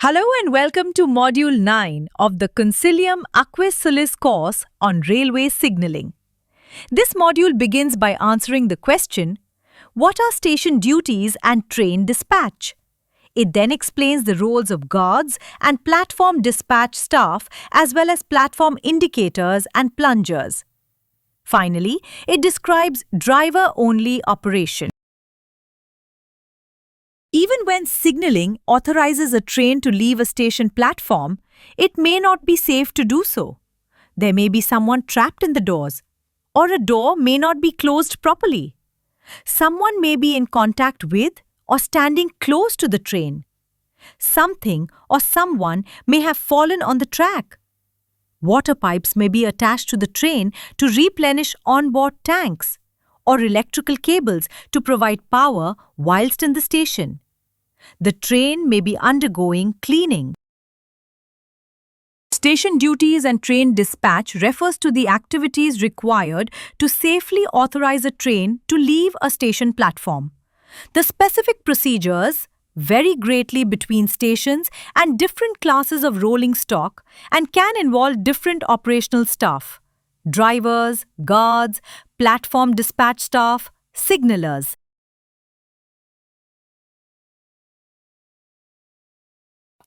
Hello and welcome to Module 9 of the Concilium Aquis Solis course on railway signaling. This module begins by answering the question, what are station duties and train dispatch? It then explains the roles of guards and platform dispatch staff as well as platform indicators and plungers. Finally, it describes driver-only operation. Even when signaling authorizes a train to leave a station platform, it may not be safe to do so. There may be someone trapped in the doors, or a door may not be closed properly. Someone may be in contact with or standing close to the train. Something or someone may have fallen on the track. Water pipes may be attached to the train to replenish onboard tanks, or electrical cables to provide power whilst in the station. The train may be undergoing cleaning. Station duties and train dispatch refers to the activities required to safely authorize a train to leave a station platform. The specific procedures vary greatly between stations and different classes of rolling stock and can involve different operational staff: drivers, guards, platform dispatch staff, signalers.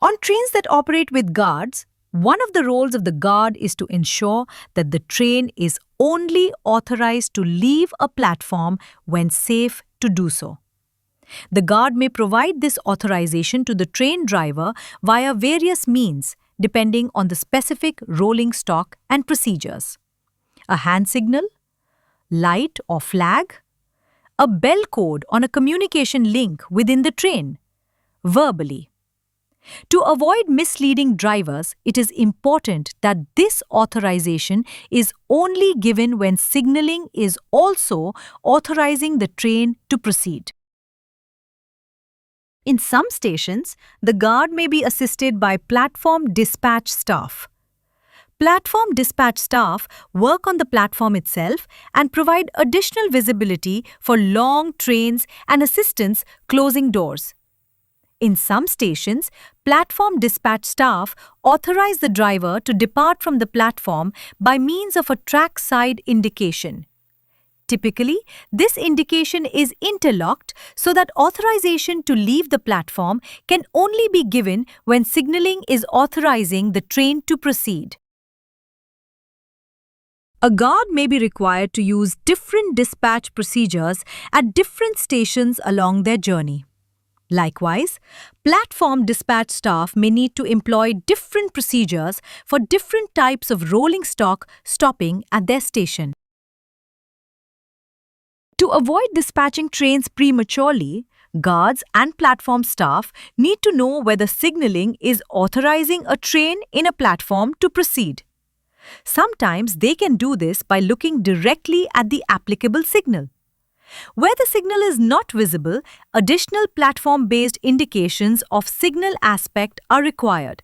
On trains that operate with guards, one of the roles of the guard is to ensure that the train is only authorized to leave a platform when safe to do so. The guard may provide this authorization to the train driver via various means, depending on the specific rolling stock and procedures: a hand signal, light or flag, a bell code on a communication link within the train, verbally. To avoid misleading drivers, it is important that this authorization is only given when signaling is also authorizing the train to proceed. In some stations, the guard may be assisted by platform dispatch staff. Platform dispatch staff work on the platform itself and provide additional visibility for long trains and assistance closing doors. In some stations, platform dispatch staff authorize the driver to depart from the platform by means of a trackside indication. Typically, this indication is interlocked so that authorization to leave the platform can only be given when signaling is authorizing the train to proceed. A guard may be required to use different dispatch procedures at different stations along their journey. Likewise, platform dispatch staff may need to employ different procedures for different types of rolling stock stopping at their station. To avoid dispatching trains prematurely, guards and platform staff need to know whether signaling is authorizing a train in a platform to proceed. Sometimes they can do this by looking directly at the applicable signal. Where the signal is not visible, additional platform-based indications of signal aspect are required.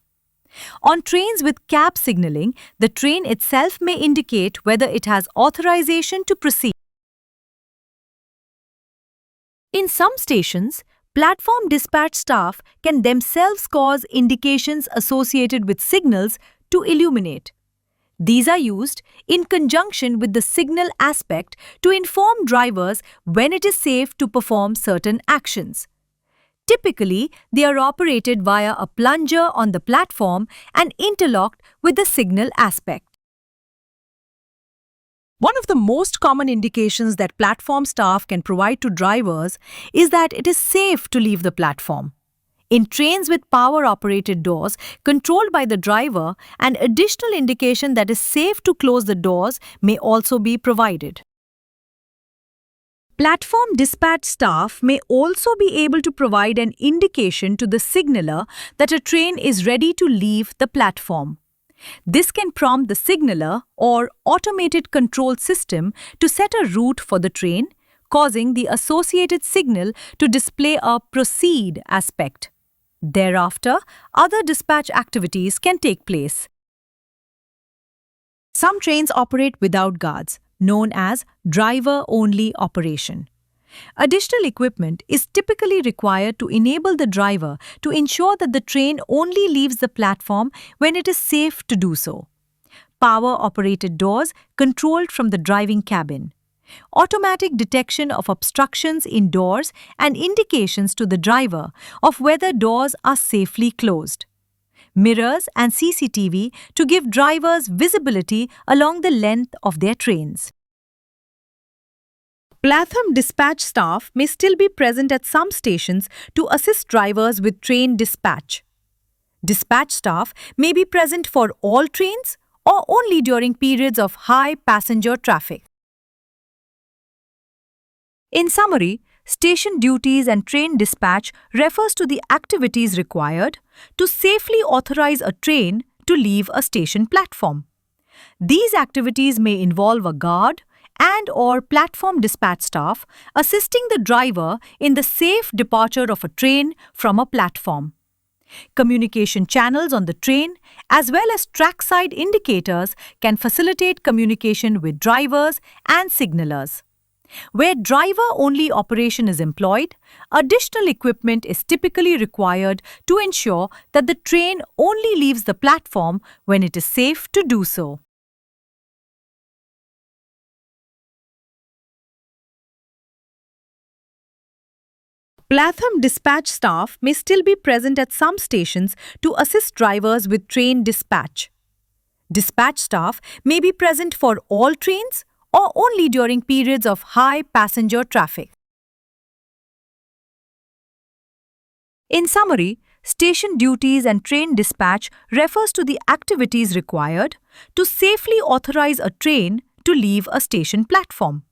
On trains with cab signaling, the train itself may indicate whether it has authorization to proceed. In some stations, platform dispatch staff can themselves cause indications associated with signals to illuminate. These are used in conjunction with the signal aspect to inform drivers when it is safe to perform certain actions. Typically, they are operated via a plunger on the platform and interlocked with the signal aspect. One of the most common indications that platform staff can provide to drivers is that it is safe to leave the platform. In trains with power-operated doors controlled by the driver, an additional indication that is safe to close the doors may also be provided. Platform dispatch staff may also be able to provide an indication to the signaller that a train is ready to leave the platform. This can prompt the signaller or automated control system to set a route for the train, causing the associated signal to display a proceed aspect. Thereafter, other dispatch activities can take place. Some trains operate without guards, known as driver-only operation. Additional equipment is typically required to enable the driver to ensure that the train only leaves the platform when it is safe to do so. Power-operated doors controlled from the driving cabin. Automatic detection of obstructions in doors and indications to the driver of whether doors are safely closed. Mirrors and CCTV to give drivers visibility along the length of their trains. Platham dispatch staff may still be present at some stations to assist drivers with train dispatch. Dispatch staff may be present for all trains or only during periods of high passenger traffic. In summary, station duties and train dispatch refers to the activities required to safely authorize a train to leave a station platform. These activities may involve a guard and/or platform dispatch staff assisting the driver in the safe departure of a train from a platform. Communication channels on the train, as well as trackside indicators, can facilitate communication with drivers and signalers. Where driver-only operation is employed, additional equipment is typically required to ensure that the train only leaves the platform when it is safe to do so. Platham dispatch staff may still be present at some stations to assist drivers with train dispatch. Dispatch staff may be present for all trains or only during periods of high passenger traffic. In summary, station duties and train dispatch refers to the activities required to safely authorize a train to leave a station platform.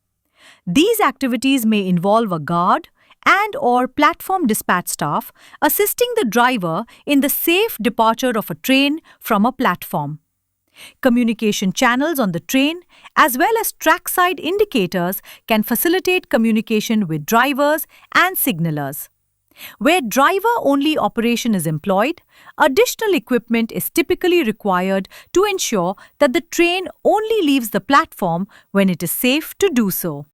These activities may involve a guard and/or platform dispatch staff assisting the driver in the safe departure of a train from a platform. Communication channels on the train, as well as trackside indicators, can facilitate communication with drivers and signalers. Where driver-only operation is employed, additional equipment is typically required to ensure that the train only leaves the platform when it is safe to do so.